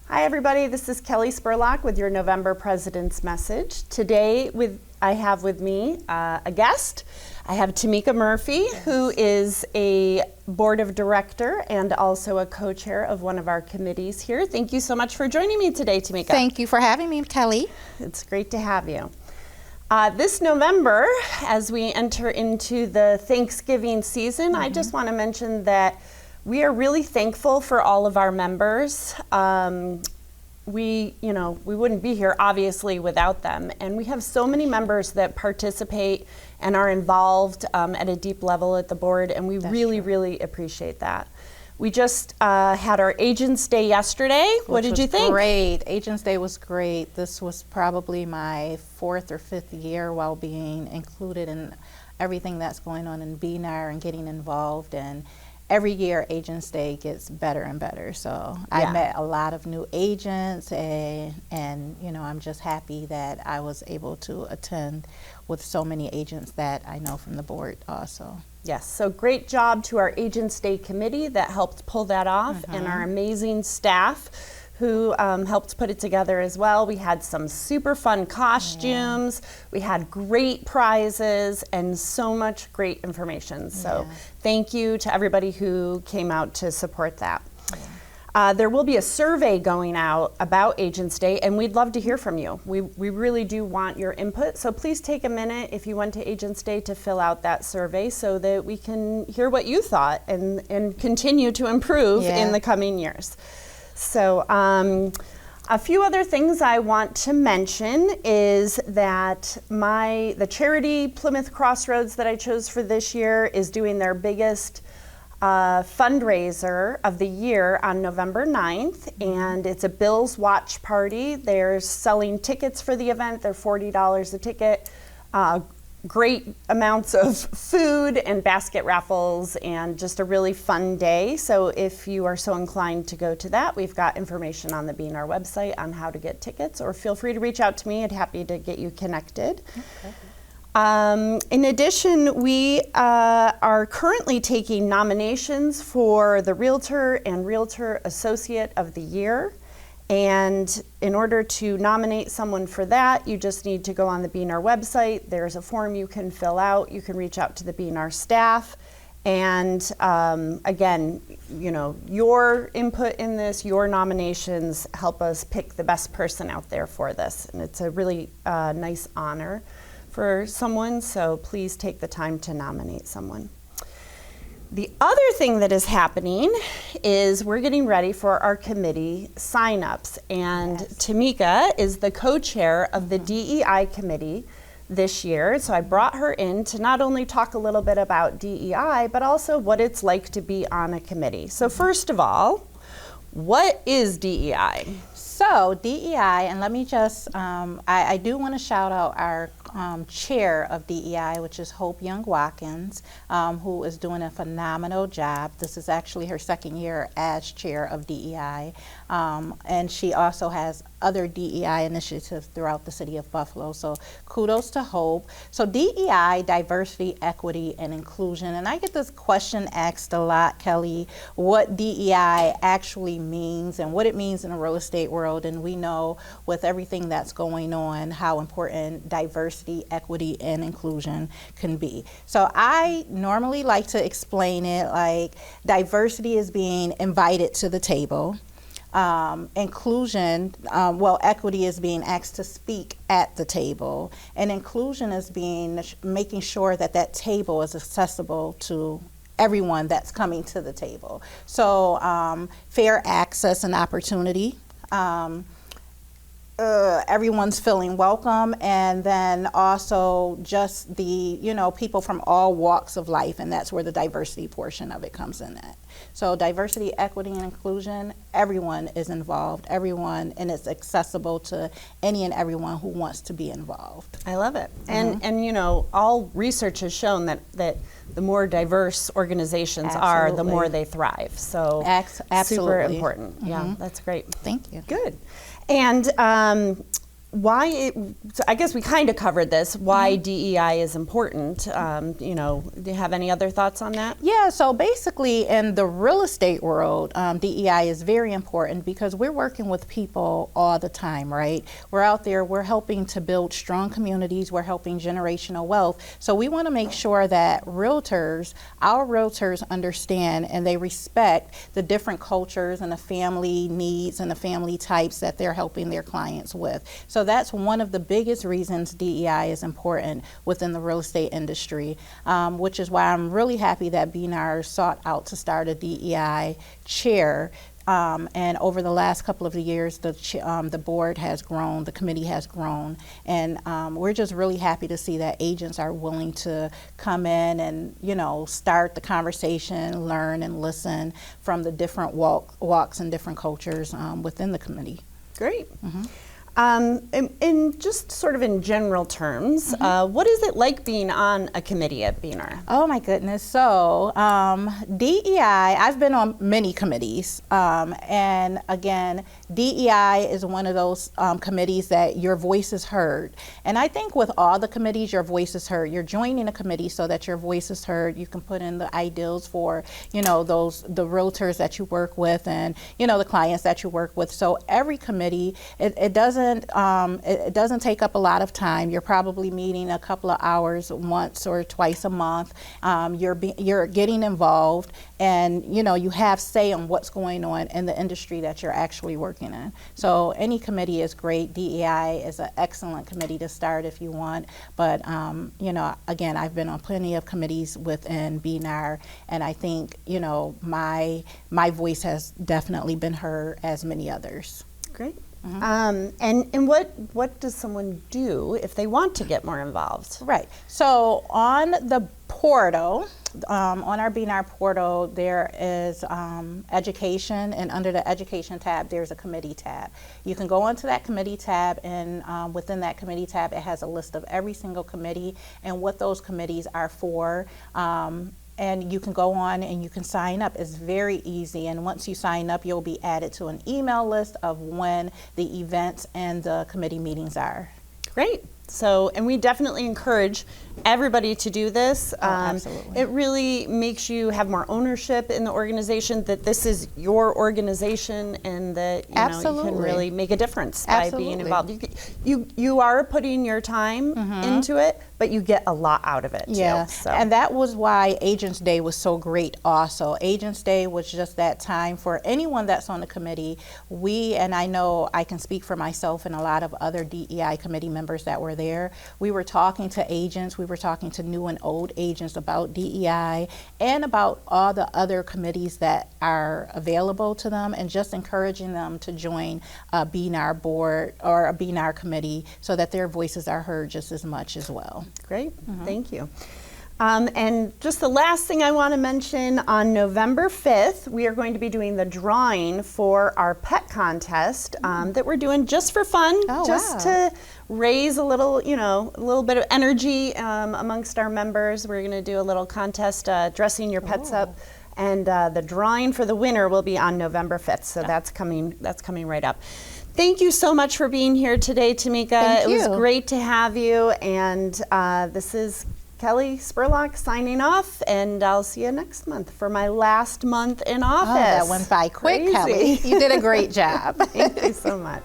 Hi everybody, this is Kelly Spurlock with your November President's Message. Today I have with me a guest. I have Tamika Murphy, who is a board of director and also a co-chair of one of our committees here. Thank you so much for joining me today, Tamika. Thank you for having me, Kelly. It's great to have you. This November, as we enter into the Thanksgiving season, I just want to mention that we are really thankful for all of our members. We wouldn't be here obviously without them, and we have so many members that participate and are involved at a deep level at the board, and we really appreciate that. We just had our Agents Day yesterday. What did you think? Great. Agents Day was great. This was probably my 4th or 5th year while being included in everything that's going on in BNAR and getting involved, and every year Agents Day gets better and better. So I met a lot of new agents, and I'm just happy that I was able to attend with so many agents that I know from the board also. Yes, so great job to our Agents Day committee that helped pull that off, and our amazing staff who helped put it together as well. We had some super fun costumes, we had great prizes, and so much great information. So thank you to everybody who came out to support that. There will be a survey going out about Agents Day, and we'd love to hear from you. We really do want your input, so please take a minute if you went to Agents Day to fill out that survey so that we can hear what you thought and continue to improve in the coming years. So a few other things I want to mention is that the charity Plymouth Crossroads that I chose for this year is doing their biggest fundraiser of the year on November 9th, and it's a Bills Watch Party. They're selling tickets for the event. They're $40 a ticket. Great amounts of food and basket raffles, and just a really fun day. So if you are so inclined to go to that, we've got information on the BNAR website on how to get tickets, or feel free to reach out to me. I'd happy to get you connected. In addition, we are currently taking nominations for the Realtor and Realtor Associate of the Year. And in order to nominate someone for that, you just need to go on the BNAR website. There's a form you can fill out. You can reach out to the BNAR staff. And again, your input in this, your nominations help us pick the best person out there for this. And it's a really nice honor for someone, so please take the time to nominate someone. The other thing that is happening is we're getting ready for our committee signups, and Tamika is the co-chair of the DEI committee this year. So I brought her in to not only talk a little bit about DEI, but also what it's like to be on a committee. So first of all, what is DEI? So DEI, and let me just, I do want to shout out our chair of DEI, which is Hope Young-Watkins, who is doing a phenomenal job. This is actually her 2nd year as chair of DEI, and she also has other DEI initiatives throughout the city of Buffalo. So kudos to Hope. So DEI, diversity, equity, and inclusion. And I get this question asked a lot, Kelly, what DEI actually means and what it means in the real estate world. And we know with everything that's going on how important diversity, equity, and inclusion can be. So I normally like to explain it like diversity is being invited to the table. Inclusion, equity is being asked to speak at the table, and inclusion is making sure that that table is accessible to everyone that's coming to the table. So fair access and opportunity. Everyone's feeling welcome, and then also just the people from all walks of life, and that's where the diversity portion of it comes in at. So diversity, equity, and inclusion, everyone is involved, and it's accessible to any and everyone who wants to be involved. I love it. And all research has shown that the more diverse organizations are, the more they thrive. So absolutely. Super important. Yeah, that's great. Thank you. Good. And so I guess we kind of covered this, why DEI is important. Do you have any other thoughts on that? Yeah, so basically in the real estate world, DEI is very important because we're working with people all the time, right? We're out there, we're helping to build strong communities, we're helping generational wealth. So we want to make sure that our realtors understand and they respect the different cultures and the family needs and the family types that they're helping their clients with. So that's one of the biggest reasons DEI is important within the real estate industry, which is why I'm really happy that BNAR sought out to start a DEI chair. And over the last couple of years, the board has grown, the committee has grown, and we're just really happy to see that agents are willing to come in and, start the conversation, learn and listen from the different walks and different cultures within the committee. Great. In just sort of in general terms, what is it like being on a committee at BNAR? Oh my goodness. So DEI, I've been on many committees. And again, DEI is one of those committees that your voice is heard. And I think with all the committees, your voice is heard. You're joining a committee so that your voice is heard. You can put in the ideals for, the realtors that you work with and, the clients that you work with. So every committee, it doesn't take up a lot of time. You're probably meeting a couple of hours once or twice a month. You're getting involved, and you have say on what's going on in the industry that you're actually working in. So any committee is great. DEI is an excellent committee to start if you want. But again, I've been on plenty of committees within BNAR, and I think my voice has definitely been heard as many others. Great. And what does someone do if they want to get more involved? Right. So on the portal, on our BNAR portal, there is education, and under the education tab, there's a committee tab. You can go onto that committee tab, and within that committee tab, it has a list of every single committee and what those committees are for. And you can go on and you can sign up. It's very easy, and once you sign up, you'll be added to an email list of when the events and the committee meetings are. Great. So, and we definitely encourage everybody to do this. Absolutely. It really makes you have more ownership in the organization, that this is your organization, and that you can really make a difference by being involved. You are putting your time into it, but you get a lot out of it too. So. And that was why Agents Day was so great also. Agents Day was just that time for anyone that's on the committee. And I know I can speak for myself and a lot of other DEI committee members that were there. We were talking to agents, we were talking to new and old agents about DEI and about all the other committees that are available to them, and just encouraging them to join a BNAR board or a BNAR committee so that their voices are heard just as much as well. Great, thank you. And just the last thing I want to mention, on November 5th, we are going to be doing the drawing for our pet contest that we're doing just for fun, to raise a little, a little bit of energy amongst our members. We're going to do a little contest dressing your pets up, and the drawing for the winner will be on November 5th. So that's coming right up. Thank you so much for being here today, Tamika. Thank you. It was great to have you, and this is Kelly Spurlock signing off, and I'll see you next month for my last month in office. Oh, that went by quick, Crazy. Kelly. You did a great job. Thank you so much.